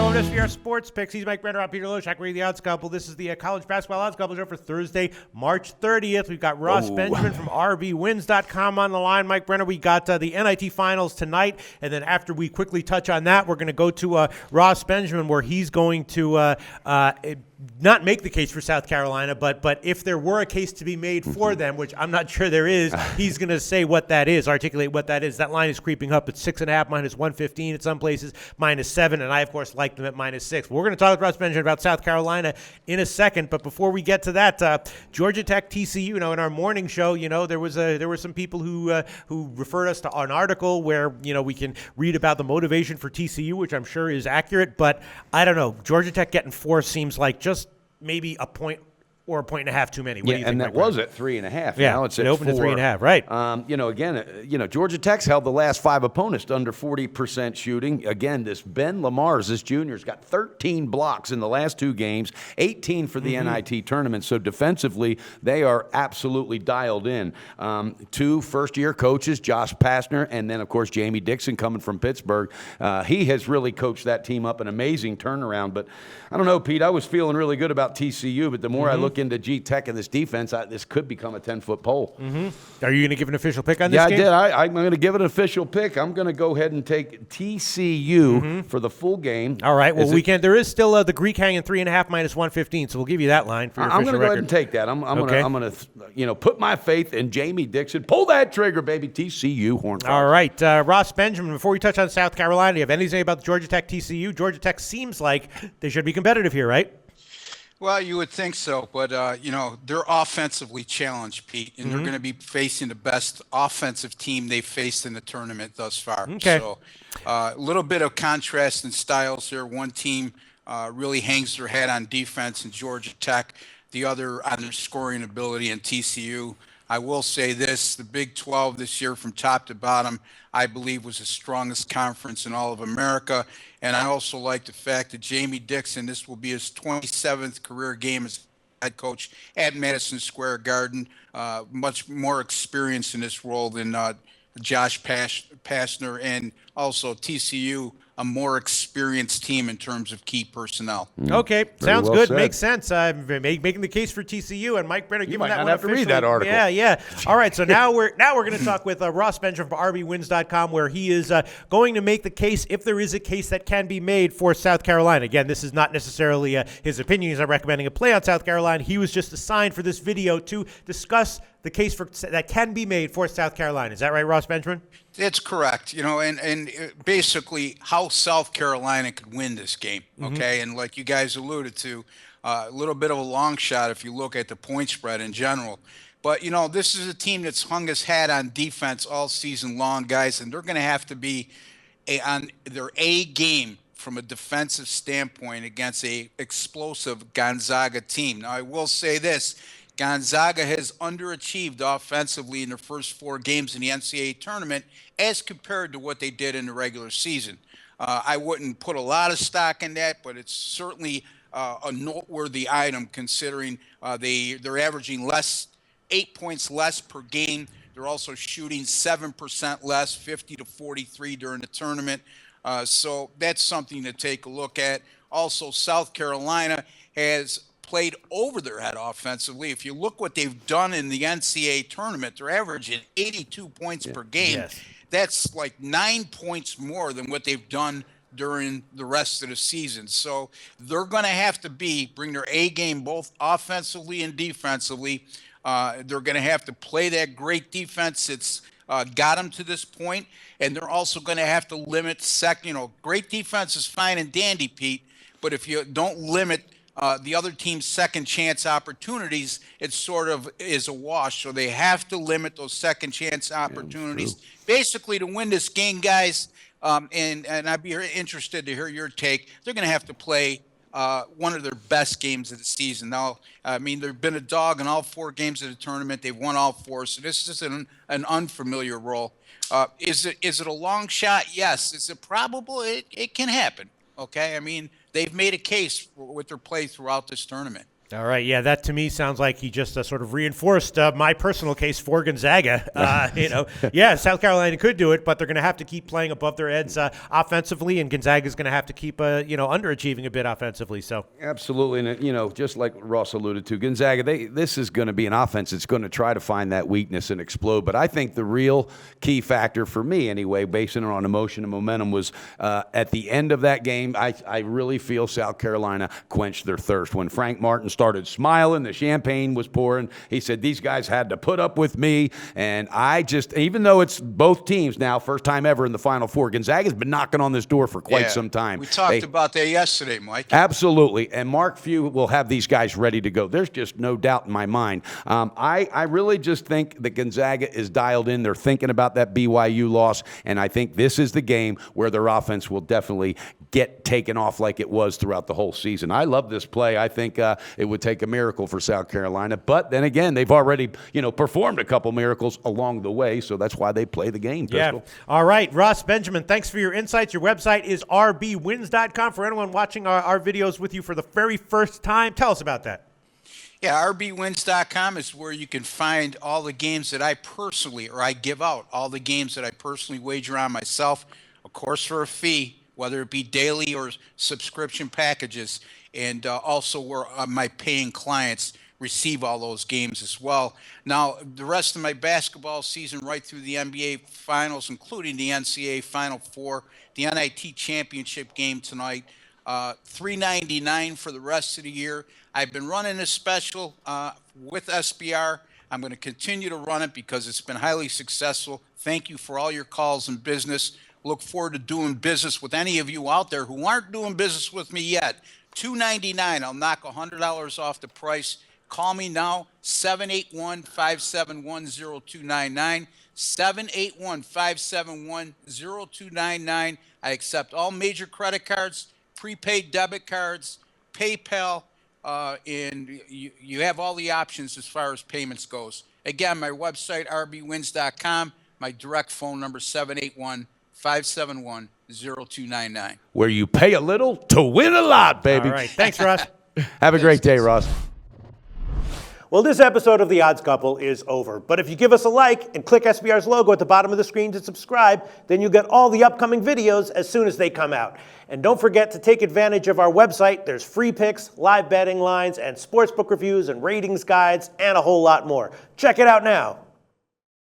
Welcome to SVR Sports Picks. He's Mike Brenner and Peter Loshak. We're the Odds Couple. This is the College Basketball Odds Couple show for Thursday, March 30th. We've got Ross Benjamin from RVWins.com on the line. Mike Brenner, we got the NIT Finals tonight, and then after we quickly touch on that, we're going to go to Ross Benjamin, where he's going to not make the case for South Carolina, but if there were a case to be made for them, which I'm not sure there is, he's going to say what that is, articulate what that is. That line is creeping up. It's 6.5, minus 115 at some places, -7, and I, of course, like them at -6. We're going to talk with Ross Benjamin about South Carolina in a second, but before we get to that, Georgia Tech, TCU, in our morning show, there were some people who referred us to an article where, we can read about the motivation for TCU, which I'm sure is accurate, but I don't know. Georgia Tech getting 4 seems like just maybe a point or a point and a half too many. What do you think, and that was at 3.5. Yeah, now it's at opened 4. at 3.5, right? Again, Georgia Tech's held the last 5 opponents to under 40% shooting. Again, this Ben Lamar's, this junior's got 13 blocks in the last 2 games, 18 for the NIT tournament. So defensively, they are absolutely dialed in. 2 first-year coaches, Josh Pastner, and then, of course, Jamie Dixon coming from Pittsburgh. He has really coached that team up, an amazing turnaround. But I don't know, Pete, I was feeling really good about TCU, but the more I look into G Tech and this defense, this could become a 10-foot pole. Are you going to give an official pick on this game? Yeah, I did. I'm going to give it an official pick. I'm going to go ahead and take TCU for the full game. All right. Well, there is still the Greek hanging 3.5 minus 115, so we'll give you that line for your official record. I'm going to go ahead and take that. I'm going to put my faith in Jamie Dixon. Pull that trigger, baby. TCU Horned Frogs. All right. Ross Benjamin, before we touch on South Carolina, do you have anything to say about Georgia Tech, TCU? Georgia Tech seems like they should be competitive here, right? Well, you would think so, but, they're offensively challenged, Pete, and they're going to be facing the best offensive team they've faced in the tournament thus far. Okay. So a little bit of contrast in styles here. One team really hangs their hat on defense in Georgia Tech, the other on their scoring ability in TCU. I will say this, the Big 12 this year from top to bottom, I believe was the strongest conference in all of America. And I also like the fact that Jamie Dixon, this will be his 27th career game as head coach at Madison Square Garden. Much more experience in this role than Josh Pastner, and also TCU, a more experienced team in terms of key personnel. Okay, sounds well good. said. Makes sense. Making the case for TCU, and Mike Brenner giving might that not one have to read officially. that article. Yeah. All right, so now we're going to talk with Ross Benjamin from RVWins.com, where he is going to make the case, if there is a case that can be made, for South Carolina. Again, this is not necessarily his opinion. He's not recommending a play on South Carolina. He was just assigned for this video to discuss the case that can be made for South Carolina. Is that right, Ross Benjamin? That's correct. And basically how South Carolina could win this game. Okay. And like you guys alluded to, a little bit of a long shot if you look at the point spread in general. But, this is a team that's hung its hat on defense all season long, guys, and they're going to have to be on their A game from a defensive standpoint against a explosive Gonzaga team. Now, I will say this. Gonzaga has underachieved offensively in their first 4 games in the NCAA tournament as compared to what they did in the regular season. I wouldn't put a lot of stock in that, but it's certainly a noteworthy item considering they're averaging 8 points less per game. They're also shooting 7% less, 50 to 43 during the tournament. So that's something to take a look at. Also, South Carolina has played over their head offensively. If you look what they've done in the NCAA tournament, they're averaging 82 points per game. Yes. That's like 9 points more than what they've done during the rest of the season. So they're going to have to bring their A game both offensively and defensively. They're going to have to play that great defense that's got them to this point, and they're also going to have to limit great defense is fine and dandy, Pete, but if you don't limit the other team's second chance opportunities, it sort of is a wash. So they have to limit those second chance opportunities. Basically, to win this game, guys, and I'd be interested to hear your take, they're going to have to play one of their best games of the season. Now, I mean, they've been a dog in all 4 games of the tournament. They've won all 4, so this is an unfamiliar role. Is it a long shot? Yes. Is it probable? It can happen. Okay, I mean, they've made a case with their play throughout this tournament. All right, yeah, that to me sounds like he just sort of reinforced my personal case for Gonzaga. Yeah, South Carolina could do it, but they're going to have to keep playing above their heads offensively, and Gonzaga's going to have to keep, underachieving a bit offensively. So Absolutely, and just like Ross alluded to, Gonzaga, this is going to be an offense that's going to try to find that weakness and explode. But I think the real key factor for me, anyway, basing it on emotion and momentum, was at the end of that game. I really feel South Carolina quenched their thirst when Frank Martin started smiling, the champagne was pouring. He said, these guys had to put up with me. And I just, even though it's both teams now, first time ever in the Final Four, Gonzaga's been knocking on this door for quite some time. We talked about that yesterday, Mike. Absolutely. And Mark Few will have these guys ready to go. There's just no doubt in my mind. I really just think that Gonzaga is dialed in. They're thinking about that BYU loss. And I think this is the game where their offense will definitely get taken off like it was throughout the whole season. I love this play. I think it would take a miracle for South Carolina. But then again, they've already, performed a couple miracles along the way, so that's why they play the game, Pistol. Yeah. All right, Ross Benjamin, thanks for your insights. Your website is rbwins.com. For anyone watching our videos with you for the very first time, tell us about that. Yeah, rbwins.com is where you can find all the games that I give out all the games that I personally wager on myself, of course, for a fee, whether it be daily or subscription packages, and also where my paying clients receive all those games as well. Now, the rest of my basketball season right through the NBA Finals, including the NCAA Final Four, the NIT Championship game tonight, $3.99 for the rest of the year. I've been running this special with SBR. I'm going to continue to run it because it's been highly successful. Thank you for all your calls and business. Look forward to doing business with any of you out there who aren't doing business with me yet. $2.99. I'll knock $100 off the price. Call me now, 781-571-0299, 781-571-0299. I accept all major credit cards, prepaid debit cards, PayPal, and you have all the options as far as payments goes. Again, my website, rbwins.com, my direct phone number, 781-571-0299. Where you pay a little to win a lot, baby. All right, thanks, Ross. Have a great day, Ross. Well, this episode of The Odds Couple is over. But if you give us a like and click SBR's logo at the bottom of the screen to subscribe, then you'll get all the upcoming videos as soon as they come out. And don't forget to take advantage of our website. There's free picks, live betting lines, and sportsbook reviews and ratings guides, and a whole lot more. Check it out now.